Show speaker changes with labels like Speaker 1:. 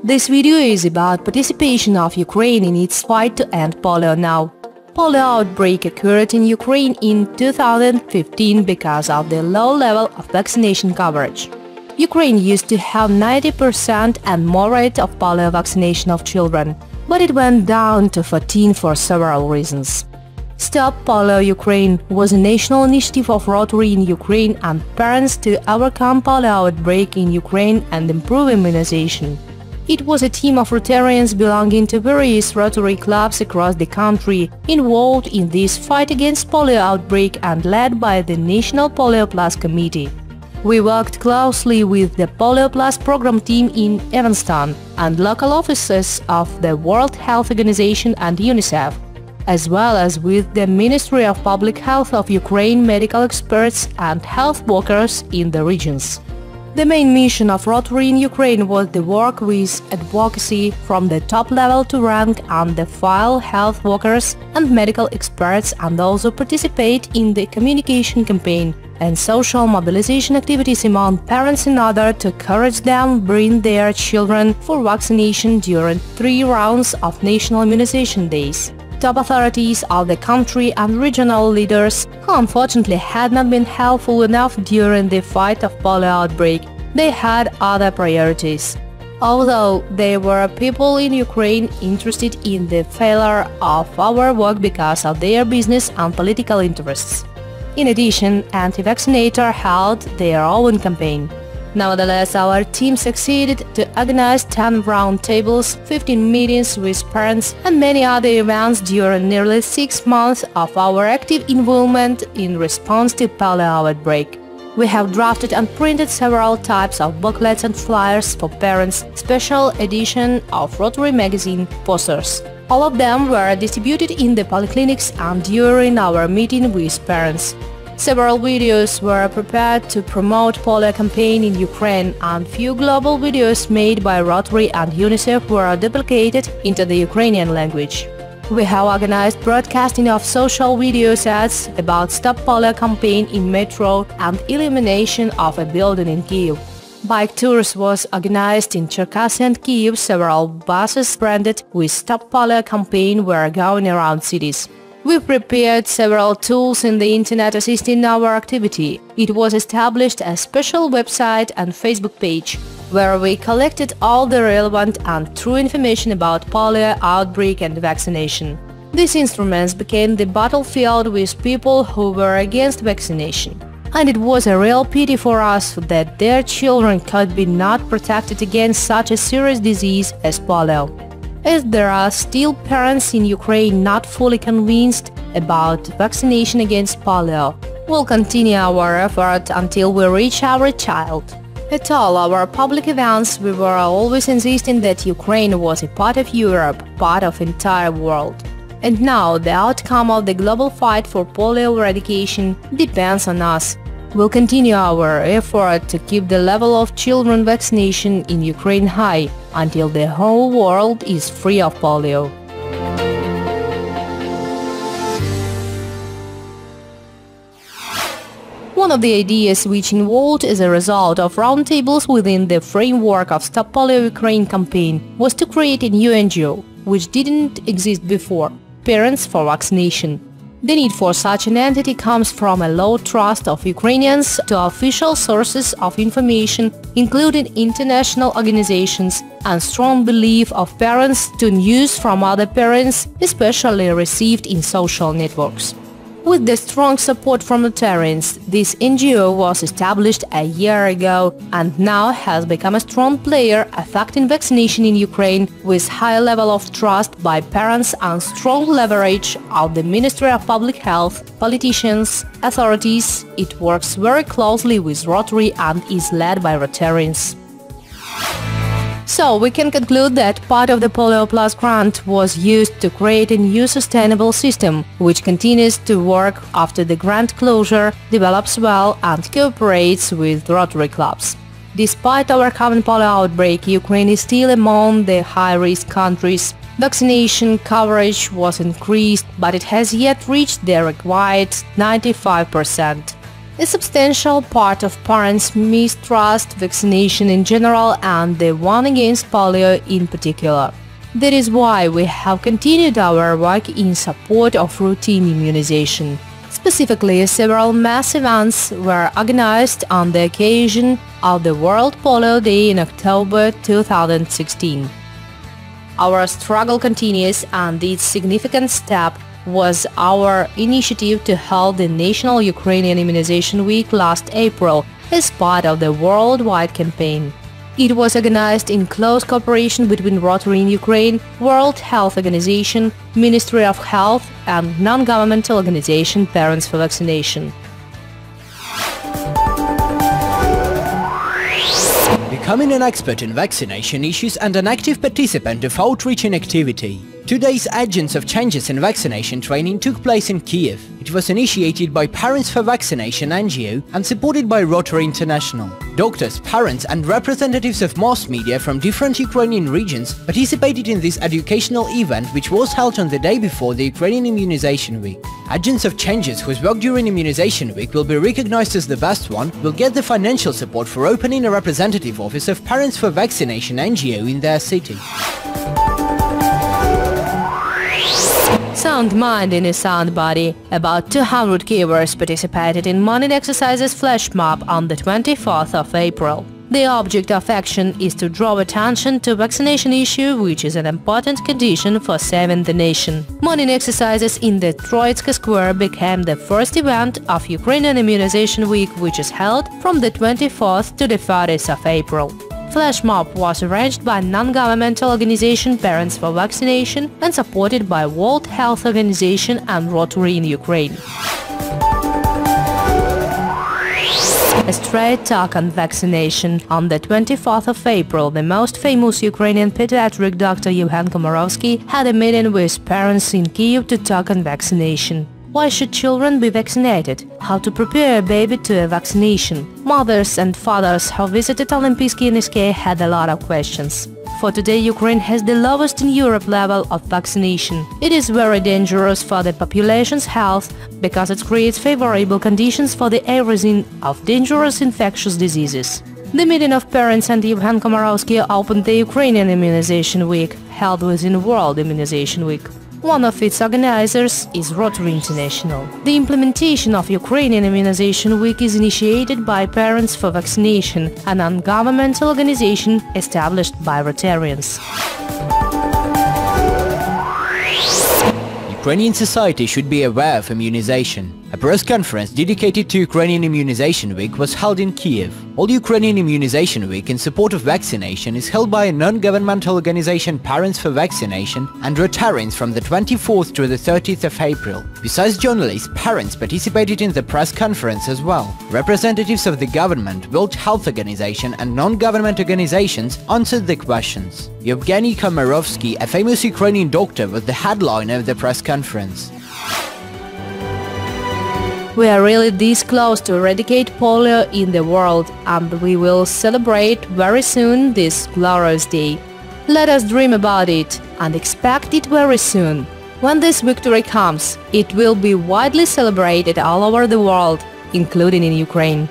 Speaker 1: This video is about participation of Ukraine in its fight to end polio now. Polio outbreak occurred in Ukraine in 2015 because of the low level of vaccination coverage. Ukraine used to have 90% and more rate of polio vaccination of children, but it went down to 14 for several reasons. Stop Polio Ukraine was a national initiative of Rotary in Ukraine and parents to overcome polio outbreak in Ukraine and improve immunization. It was a team of Rotarians belonging to various Rotary clubs across the country involved in this fight against polio outbreak and led by the National Polio Plus Committee. We worked closely with the Polio Plus program team in Evanston and local offices of the World Health Organization and UNICEF, as well as with the Ministry of Public Health of Ukraine, medical experts and health workers in the regions. The main mission of Rotary in Ukraine was the work with advocacy from the top level to rank and the file health workers and medical experts and also participate in the communication campaign and social mobilization activities among parents in order to encourage them bring their children for vaccination during 3 rounds of national immunization days. Top authorities of the country and regional leaders, who unfortunately had not been helpful enough during the fight of polio outbreak, they had other priorities. Although there were people in Ukraine interested in the failure of our work because of their business and political interests. In addition, anti-vaccinator held their own campaign. Nevertheless, our team succeeded to organize 10 roundtables, 15 meetings with parents and many other events during nearly 6 months of our active involvement in response to polio outbreak. We have drafted and printed several types of booklets and flyers for parents, special edition of Rotary magazine posters. All of them were distributed in the polyclinics and during our meeting with parents. Several videos were prepared to promote polio campaign in Ukraine and few global videos made by Rotary and UNICEF were duplicated into the Ukrainian language. We have organized broadcasting of social video sets about Stop Polio campaign in metro and illumination of a building in Kyiv. Bike tours was organized in Cherkasy and Kyiv. Several buses branded with Stop Polio campaign were going around cities. We prepared several tools in the internet assisting our activity. It was established a special website and Facebook page, where we collected all the relevant and true information about polio outbreak and vaccination. These instruments became the battlefield with people who were against vaccination. And it was a real pity for us that their children could be not protected against such a serious disease as polio. As there are still parents in Ukraine not fully convinced about vaccination against polio, we'll continue our effort until we reach our child. At all our public events, we were always insisting that Ukraine was a part of Europe, part of the entire world. And now the outcome of the global fight for polio eradication depends on us. We'll continue our effort to keep the level of children vaccination in Ukraine high until the whole world is free of polio. One of the ideas which evolved as a result of roundtables within the framework of Stop Polio Ukraine campaign was to create a new NGO, which didn't exist before, Parents for Vaccination. The need for such an entity comes from a low trust of Ukrainians to official sources of information, including international organizations, and strong belief of parents to news from other parents, especially received in social networks. With the strong support from Rotarians, this NGO was established a year ago and now has become a strong player affecting vaccination in Ukraine with high level of trust by parents and strong leverage of the Ministry of Public Health, politicians, authorities. It works very closely with Rotary and is led by Rotarians. So we can conclude that part of the Polio Plus grant was used to create a new sustainable system, which continues to work after the grant closure, develops well and cooperates with Rotary clubs. Despite our current polio outbreak, Ukraine is still among the high-risk countries. Vaccination coverage was increased, but it has yet reached the required 95%. A substantial part of parents mistrust vaccination in general and the one against polio in particular. That is why we have continued our work in support of routine immunization. Specifically, several mass events were organized on the occasion of the World Polio Day in October 2016. Our struggle continues, and its significant step was our initiative to hold the National Ukrainian Immunization Week last April as part of the worldwide campaign. It was organized in close cooperation between Rotary in Ukraine, World Health Organization, Ministry of Health and non-governmental organization Parents for Vaccination.
Speaker 2: Becoming an expert in vaccination issues and an active participant of outreaching activity. 2 days Agents of Changes in Vaccination training took place in Kiev. It was initiated by Parents for Vaccination NGO and supported by Rotary International. Doctors, parents and representatives of mass media from different Ukrainian regions participated in this educational event, which was held on the day before the Ukrainian Immunization Week. Agents of Changes whose work during Immunization Week will be recognized as the best one will get the financial support for opening a representative office of Parents for Vaccination NGO in their city.
Speaker 1: Sound mind in a sound body. About 200 Kievers participated in morning exercises flash mob on the 24th of April. The object of action is to draw attention to vaccination issue, which is an important condition for saving the nation. Morning exercises in the Troitska Square became the first event of Ukrainian Immunization Week, which is held from the 24th to the 30th of April. Flash mob was arranged by non-governmental organization Parents for Vaccination and supported by World Health Organization and Rotary in Ukraine. A straight talk on vaccination. On the 24th of April, the most famous Ukrainian pediatric doctor Yevhen Komarovsky had a meeting with parents in Kyiv to talk on vaccination. Why should children be vaccinated? How to prepare a baby to a vaccination? Mothers and fathers who visited Olympийский NSK had a lot of questions. For today, Ukraine has the lowest in Europe level of vaccination. It is very dangerous for the population's health because it creates favorable conditions for the erosion of dangerous infectious diseases. The meeting of parents and Yevhen Komarovsky opened the Ukrainian Immunization Week, held within World Immunization Week. One of its organizers is Rotary International. The implementation of Ukrainian Immunization Week is initiated by Parents for Vaccination, a non-governmental organization established by Rotarians.
Speaker 2: Ukrainian society should be aware of immunization. A press conference dedicated to Ukrainian Immunization Week was held in Kiev. All Ukrainian Immunization Week in support of vaccination is held by a non-governmental organization Parents for Vaccination and Rotarians from the 24th to the 30th of April. Besides journalists, parents participated in the press conference as well. Representatives of the government, World Health Organization and non-government organizations answered the questions. Yevgeny Komarovsky, a famous Ukrainian doctor, was the headliner of the press conference.
Speaker 1: We are really this close to eradicate polio in the world, and we will celebrate very soon this glorious day. Let us dream about it and expect it very soon. When this victory comes, it will be widely celebrated all over the world, including in Ukraine.